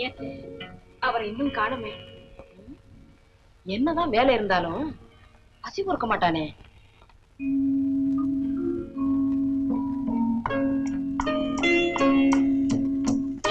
ஏன் அவரை இன்னும் காணுமே? என்னதான் வேலை இருந்தாலும் பசி பொறுக்க மாட்டானே.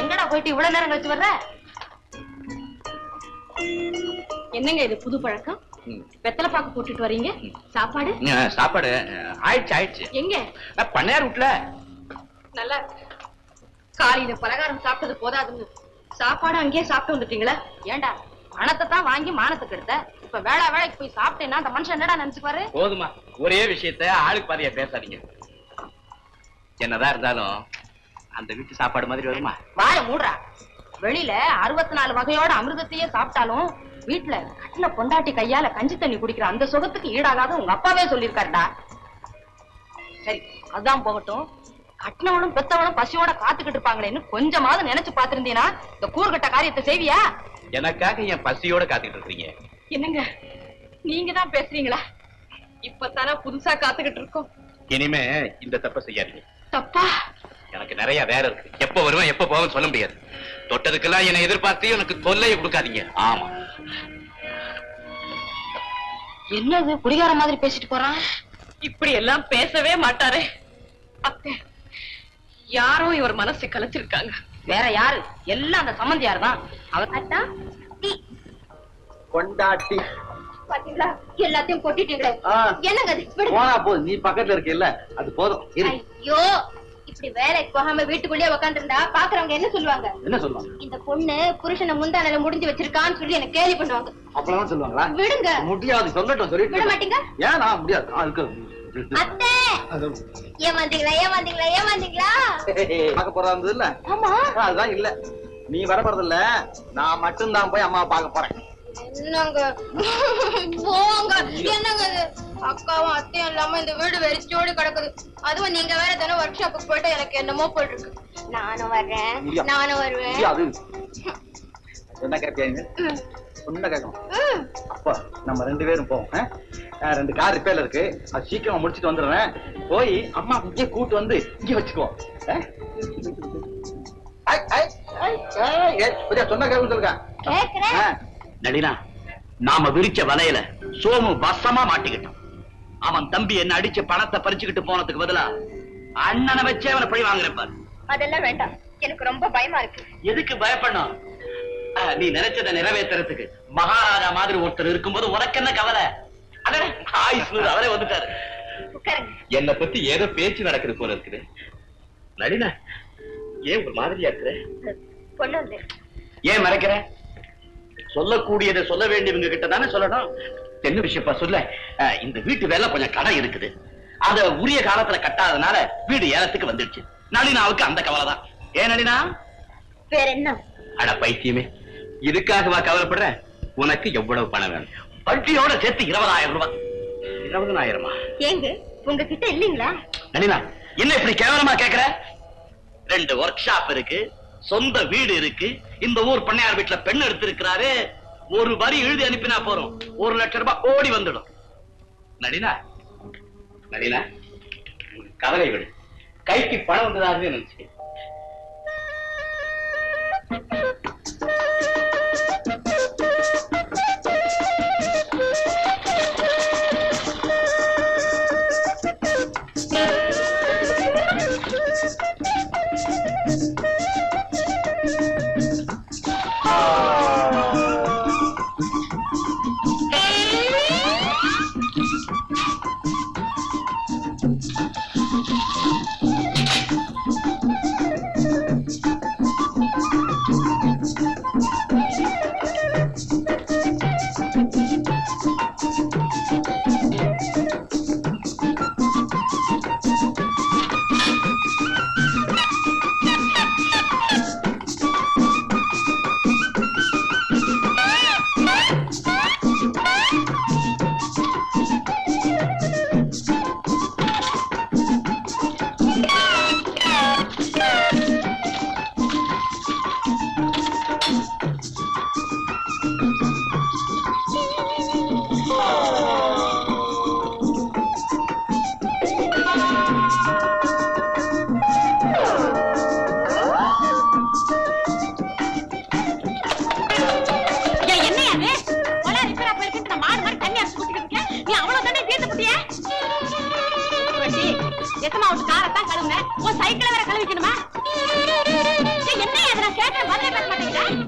எங்கடா போயிட்டு இவ்வளவு நேரம் கழிச்சு வர்ற? என்னங்க இது புது பழக்கம்? வெத்தலை பாக்கு போட்டுட்டு வரீங்க. சாப்பாடு சாப்பாடு ஆயிடுச்சு. எங்க? பண்ணையார் வீட்ல. நல்லா காலையில பலகாரம் சாப்பிட்டது போதாதுன்னு சாப்பாடு அங்கேயே சாப்பிட்டு வந்துட்டீங்களா? ஏண்டா பணத்தை தான் வாங்கி மானத்துக்கு எடுத்த. இப்ப வேலைக்கு போய் சாப்பிட்டேன்னா அந்த மனுஷன் என்னடா நினைச்சுக்குவாரு? போதுமா, ஒரே விஷயத்த ஆளுக்கு பாதியா பேசாதீங்க. என்னதான் இருந்தாலும் அந்த வீட்டு சாப்பாடு மாதிரி வருமா? வாய மூடுறா. வெளியில 64 வகையோட அமிர்தத்தையே சாப்பிட்டாலும் வீட்டுல கட்டின பொண்டாட்டி கையால கஞ்சி தண்ணி குடிக்கிற அந்த சுகத்துக்கு ஈடாகாத உங்க அப்பாவே சொல்லியிருக்காருடா. சரி, அதான் போகட்டும். கட்டினவனும் பெத்தவனும் பசியோட காத்துக்கிட்டு இருப்பாங்களேன்னு கொஞ்சமாவது நினைச்சு பாத்திருந்தீனா இந்த கூறுகட்ட காரியத்தை செய்வியா? எனக்காக என் பசியோட காத்துக்கிட்டு இருக்கீங்க. என்னங்க நீங்க தான் பேசுறீங்களா? இப்பதானே புதுசா காத்துக்கிட்டு இருக்கோம். இனிமே இந்த தப்ப செய்யாதீங்க. தப்பா? எனக்கு நிறைய வேலை இருக்கு. எப்ப வருவேன் எப்ப போவேன்னு சொல்ல முடியாது. தொட்டதுக்கெல்லாம் என்னை எதிர்பார்த்து எனக்கு தொல்லையை கொடுக்காதீங்க. ஆமா. என்னது குடிகார மாதிரி பேசிட்டு போறான்? இப்படி எல்லாம் பேசவே மாட்டாரே. அத்தை, யாரோ இவர் மனசை கலைச்சிருக்காங்க. வேற யாரு? எல்லாம் அந்த சம்பந்தியார் தான். அவர் அத்தா கொண்டாட்டி பாத்தீங்களா? எல்லாத்தையும் கொட்டிட்டீங்களே. என்னங்க அது? போனா போதும், நீ பக்கத்துல இருக்கல, அது போதும். ஐயோ, இப்படி வேலைக்கு போகாம வீட்டுக்குள்ளேயே உட்காந்துருந்தா பாக்குறவங்க என்ன சொல்லுவாங்க? என்ன சொல்லுவாங்க? இந்த பொண்ணு புருஷனை முந்தானால முடிஞ்சு வச்சிருக்கான்னு சொல்லி எனக்கு கேலி பண்ணுவாங்க. அப்பதான் சொல்லுவாங்களா? விடுங்க. முடியாது, சொல்லட்டும். சொல்லிட்டு விட மாட்டீங்க? ஏன்? நான் முடியாது. அத்தை, ஏமாந்தீங்களா? பார்க்க போறாது இல்ல? ஆமா, அதுதான் இல்ல. நீ வர போறது இல்ல, நான் மட்டும் தான் போய் அம்மாவை பார்க்க போறேன். என்னங்க போங்க. என்னங்க அக்காவும் அத்தையும் இல்லாம இந்த வீடு வெறிச்சோடு கிடக்குது. அதுவும் நீங்க வேற தானே ஒர்க் ஷாப்புக்கு போயிட்டு எனக்கு என்னமோ போயிட்டு இருக்கு. நானும் வருவேன். அது என்ன கேட்பீங்க? ஒண்ணு கேட்கணும். அப்பா, நம்ம 2 பேரும் போவோம். 2 கார் ரிப்பேர்ல இருக்கு, அது சீக்கிரமா முடிச்சுட்டு வந்துடுறேன். போய் அம்மா இங்கே கூட்டு வந்து இங்கே வச்சுக்குவோம். சொன்ன கேட்க சொல்லுங்க. நளினா, நாம விரிச்ச வலையில சோமு வசமா மாட்டிக்கிட்டான். அவன் தம்பி என்ன அடிச்ச பணத்தை பறிச்சுக்கிட்டு போனதுக்கு பதிலா அண்ணனை வச்சே அவனை பழி வாங்குறப்பாரு. அதெல்லாம் வேண்டாம், எனக்கு ரொம்ப பயமா இருக்கு. எதுக்கு பயப்படணும்? நீ நினைச்சதை நிறைவேற்றுறதுக்கு மகாராஜா மாதிரி ஒருத்தர் இருக்கும்போது உனக்கு என்ன கவலை? அவரே வந்துட்டாரு. என்னை பத்தி ஏதோ பேச்சு நடக்குது போல இருக்குது. நளினா, ஏன் ஒரு மாதிரியா இருக்கிற? ஏன் மறைக்கிற? சொல்லக்கூடியதை சொல்ல வேண்டியவங்க கிட்ட தானே சொல்லணும். என்ன விஷயப்பா சொல்ல? இந்த வீட்டு வேலை கொஞ்சம் கடன் இருக்குது. அத உரிய காலத்துல கட்டாதனால வீடு ஏலத்துக்கு வந்துடுச்சு. நளினாவுக்கு அந்த கவலை தான். ஏன் நளினா? வேற என்ன? அட பைத்தியமே, இதுக்காகவா கவலைப்படுற? உனக்கு எவ்வளவு பணம் வேணும்? வட்டியோட சேர்த்து 20,000 ரூபாய். 20,000? ஏங்க உங்ககிட்ட இல்லீங்களா? நளினா, என்ன இப்படி கேவலமா கேக்குற? 2 ஒர்க் ஷாப் இருக்கு, சொந்த வீடு இருக்கு, இந்த ஊர் பண்ணையார் வீட்டுல பெண் எடுத்திருக்கிறாரு. ஒரு வரி எழுதி அனுப்பினா போறோம், 1 லட்சம் ரூபாய் ஓடி வந்துடும். நளினா, நளினா, கவலை விடு. கைக்கு பணம் வந்ததாக நினைச்சு. கழுவிக்கணுமா? என்ன அதை நான் கேட்டேன், பதிலே பேச மாட்டேங்கிறேன்.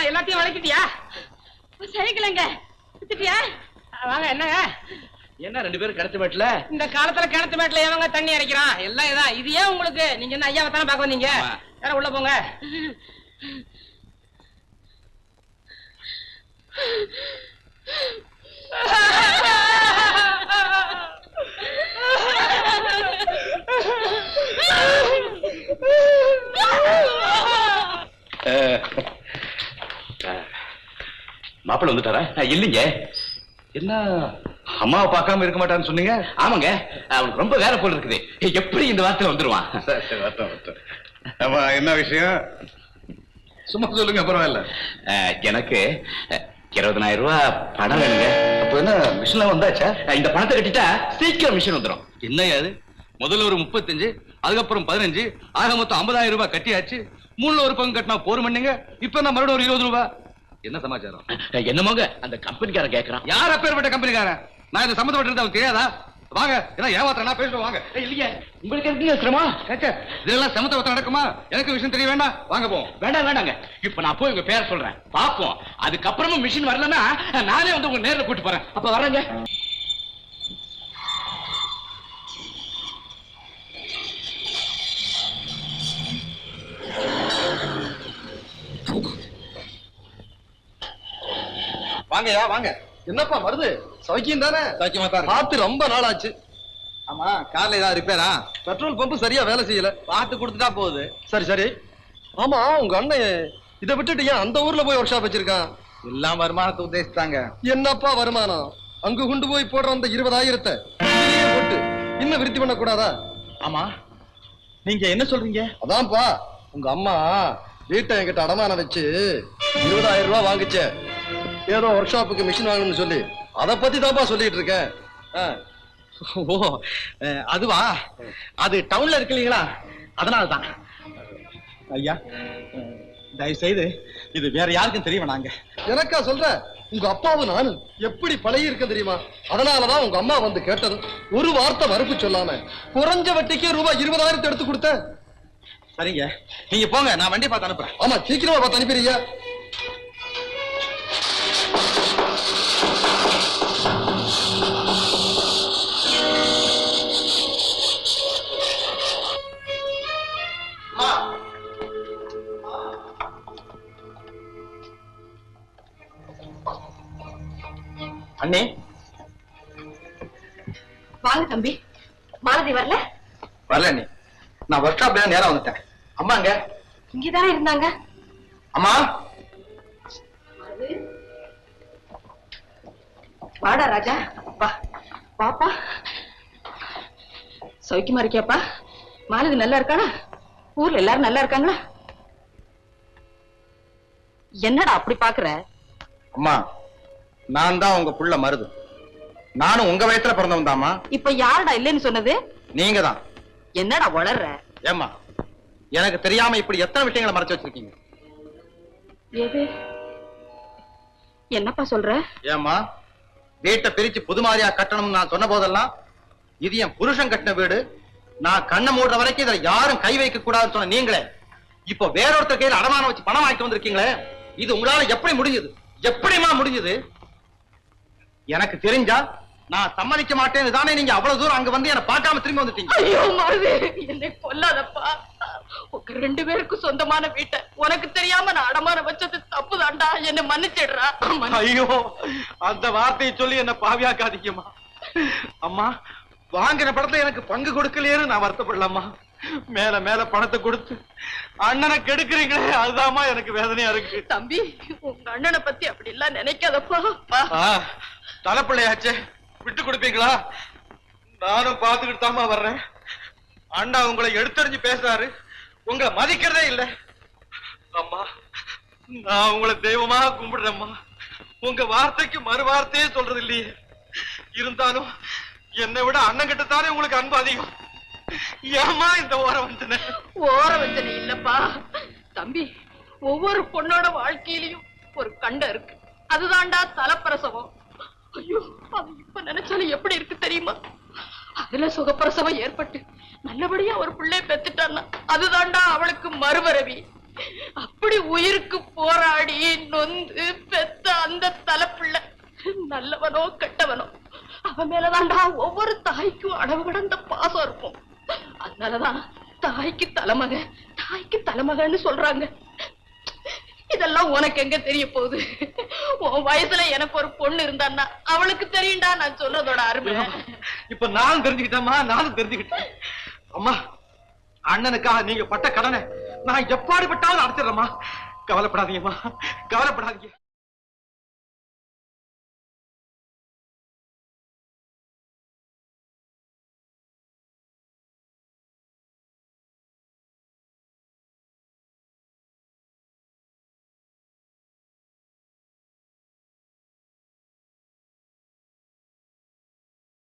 எல்லாத்தையும் வளைக்கிட்டியா? சரிக்கலங்க வாங்க. என்னங்க என்ன ரெண்டு பேரும் கிணத்து மேட்ல? இந்த காலத்துல கிணத்து மேட்ல எவங்க தண்ணி அரைக்கிறான்? எல்லாம் இதான். இது ஏன் உங்களுக்கு? நீங்க என்ன ஐயாவை தானே பார்க்க வந்தீங்க? வேற உள்ள போங்க. மாப்பிள்ள வந்துட்டாரா? இல்லைங்க. என்ன அம்மாவை பார்க்காம இருக்க மாட்டான்னு சொன்னீங்க? ஆமாங்க, அவனுக்கு ரொம்ப வேலை போல இருக்குது. எப்படி இந்த வாரத்துல வந்துருவான்? என்ன விஷயம்? சும்மா சொல்லுங்க, பரவாயில்ல. எனக்கு 20,000 ரூபாய் பணம் வேணுங்க. அப்ப என்ன மிஷின்லாம் வந்தாச்சா? இந்த பணத்தை கட்டிட்டா சீக்கிரம் மிஷின் வந்துடும். என்ன அது? முதல்ல ஒரு 35, அதுக்கப்புறம் 15, ஆக மொத்தம் 50,000 ரூபாய் கட்டியாச்சு. 3ல ஒரு பங்கு கட்டினா போருமண்ணுங்க. இப்ப நான் மறுபடியும் ஒரு 20 ரூபாய். என்ன சமாச்சாரம்? என்னமோங்க அந்த கம்பெனிக்காரன் கேட்கறான். யார் அப்பேற்பட்ட கம்பெனிக்காரன்? நான் இந்த சம்பந்தப்பட்டிருந்தா அவன் தெரியாதா? வாங்க, என்ன ஏமாத்திர நான் பேசுறேன். வாங்க. இல்லையா, உங்களுக்கு எதுக்கு சிரமம்? இதெல்லாம் சமத்துவத்தை நடக்குமா? எனக்கு விஷயம் தெரிய வேண்டாம். வாங்க போவோம். வேண்டாம் வேண்டாங்க. இப்ப நான் போய் உங்க பேர் சொல்றேன், பாப்போம். அதுக்கப்புறமும் மிஷின் வரலன்னா நானே வந்து உங்க நேர்ல கூட்டு போறேன். அப்ப வர்றேங்க. வாங்கயா வாங்க. என்னப்பா வருது? சௌக்கியம் தானே? சௌக்கியமா தான். பார்த்து ரொம்ப நாள் ஆச்சு. ஆமா கார்ல ஏதாவது ரிப்பேரா? பெட்ரோல் பம்பு சரியா வேலை செய்யல. பார்த்து கொடுத்துட்டா போகுது. சரி சரி. ஆமா உங்க அண்ணன் இதை விட்டுட்டு ஏன் அந்த ஊர்ல போய் ஒர்க் ஷாப் வச்சிருக்கான்? எல்லாம் வருமானத்தை உத்தேசித்தாங்க. என்னப்பா வருமானம்? அங்க கொண்டு போய் போடுற அந்த 20,000 இதிலேயே போட்டு இன்னும் விருத்தி பண்ண கூடாதா? ஆமா நீங்க என்ன சொல்றீங்க? அதான்ப்பா உங்க அம்மா வீட்டை என்கிட்ட அடமானம் வச்சு 20,000 ரூபாய் வாங்குச்சே, ஏதோ ஒர்க் ஷாப்புக்கு மிஷின் வாங்கணும்னு சொல்லி அதை பத்தி தான்ப்பா சொல்லிட்டு இருக்கேன். ஓ அதுவா? அது டவுன்ல இருக்கு இல்லீங்களா, அதனாலதான். ஐயா தயவு செய்து இது வேற யாருக்கும் தெரிய வேணாங்க. எனக்கா சொல்ற? உங்க அப்பாவும் நானும் எப்படி பழகி இருக்க தெரியுமா? அதனாலதான் உங்க அம்மா வந்து கேட்டது ஒரு வார்த்தை மறுப்பு சொல்லாம குறைஞ்ச வட்டிக்கே ரூபாய் 20,000 எடுத்து கொடுத்தேன். சரிங்க நீங்க போங்க, நான் வண்டி பார்த்து அனுப்புறேன். ஆமா சீக்கிரமா பார்த்து அனுப்பிடுங்க. அண்ணே வாங்க தம்பி. மாலதி வரல? வரல அண்ணே, நான் ஒர்க் ஷாப்ல நேரா வந்துட்டேன். அம்மாங்க? இங்கதானே இருந்தாங்க. அம்மா வாடா ராஜா, வா வாப்பா. சௌக்கியமா இருக்கியாப்பா? மாலதி நல்லா இருக்காளா? ஊர்ல எல்லாரும் நல்லா இருக்காங்களா? என்னடா அப்படி பாக்குற? அம்மா நான் தான் உங்க புள்ள மருது. நானும் உங்க வயசுல பிறந்தவன் தாமா. இப்ப யாருடா இல்லைன்னு சொன்னது? நீங்க தான். என்னடா வளர்ற? ஏம்மா எனக்கு தெரியாம இப்படி எத்தனை விஷயங்களை மறைச்சு வச்சிருக்கீங்க? எது? என்னப்பா சொல்ற? ஏம்மா வீட்டை பிரிச்சு புது மாதிரியா கட்டணும்னு நான் சொன்ன போதெல்லாம் இது என் புருஷன் கட்டின வீடு, நான் கண்ணை மூடுற வரைக்கும் இதுல யாரும் கை வைக்க கூடாதுன்னு சொன்ன நீங்களே இப்போ வேறொருத்தர் கையில அடமானம் வச்சு பணம் வாங்கிட்டு வந்திருக்கீங்களே, இது உங்களால எப்படி முடிஞ்சது? எப்படிமா முடிஞ்சது? எனக்கு தெரிஞ்சா நான் சம்மதிக்க மாட்டேன்னு தானே நீங்க அவ்வளவு தூரம் அங்க வந்து என்ன பார்க்காம திரும்பி வந்துட்டீங்க. ஐயோ மாலதி, என்னை கொல்லாதப்பா. உங்க 2 பேருக்கும் சொந்தமான வீட்டை உனக்கு தெரியாம நான் அடமானம் வச்சது தப்புதான்டா. என்ன மன்னிச்சிடுறா. ஐயோ அந்த வார்த்தையை சொல்லி என்ன பாவியாக்காதீங்கம்மா. அம்மா வாங்கின படத்தை எனக்கு பங்கு கொடுக்கலையேன்னு நான் வருத்தப்படலாமா. மேல மேல பணத்தை கொடுத்து அண்ணனை கெடுக்கிறீங்களே, அதுதாம்மா எனக்கு வேதனையா இருக்கு. தம்பி உங்க அண்ணனை பத்தி அப்படி எல்லாம் நினைக்காதப்பா. தலைப்பிள்ளையாச்சே விட்டு கொடுப்பீங்களா? நானும் பாத்துக்கிட்டு தாமா வர்றேன். அண்ணா உங்களை எடுத்தறிஞ்சு பேசுறாரு, உங்களை மதிக்கிறதே இல்ல. அம்மா நான் உங்களை தெய்வமா கும்பிடுறேம்மா. உங்க வார்த்தைக்கு மறு வார்த்தையே சொல்றது இல்லையே. இருந்தாலும் என்னை விட அண்ணன் கிட்ட தானே உங்களுக்கு அன்பு அதிகம். ஏமா இந்த ஓரவஞ்சனை? ஓரவஞ்சனை இல்லப்பா தம்பி. ஒவ்வொரு பொண்ணோட வாழ்க்கையிலையும் ஒரு கண்டம் இருக்கு, அதுதான்டா தலைப்பிரசவம். ஐயோ அது இப்ப நினைச்சாலும் எப்படி இருக்கு தெரியுமா? அதுல சுகப்பிரசவம் ஏற்பட்டு நல்லபடியா ஒரு பிள்ளை பெத்துட்டான்னா அதுதான்டா அவளுக்கு மறுபிறவி. அப்படி உயிருக்கு போராடி நொந்து பெத்த அந்த தலைப்பிள்ளை நல்லவனோ கெட்டவனோ அவன் மேலதான்டா ஒவ்வொரு தாய்க்கும் அளவு கடந்த பாசம் இருக்கும். அதனாலதான் தாய்க்கு தலைமகன்னு சொல்றாங்க. இதெல்லாம் உனக்கு எங்க தெரிய போகுது? உன் வயசுல எனக்கு ஒரு பொண்ணு இருந்தான்னா அவளுக்கு தெரியும்டா நான் சொல்றதோட அருமை. இப்ப நானும் தெரிஞ்சுக்கிட்டேம்மா, நானும் தெரிஞ்சுக்கிட்டேன். அம்மா அண்ணனுக்காக நீங்க பட்ட கடனை நான் எப்பாடுபட்டாலும் அடைச்சிடுறேம்மா. கவலைப்படாதீங்கம்மா, கவலைப்படாதீங்க.